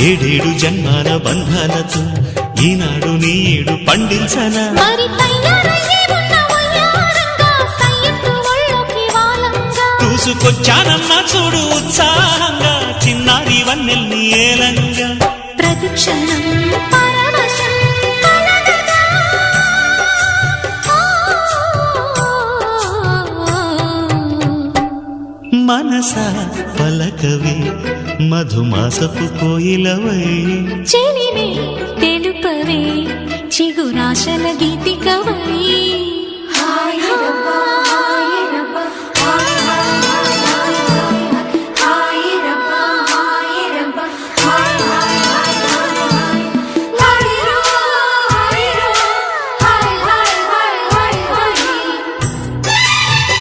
ఏడేడు జన్మాల బంధాలతో ఈనాడు నీడు పండించనా చూసుకొచ్చానమ్మా చూడు ఉత్సాహంగా చిన్నారి వన్నెల్ని ఏలంగా ప్రతిక్షణం మనసా పలకవే మధుమాసపు కోయిలవై చెలిమే తెలుపవే చిగురాశల గీతికవై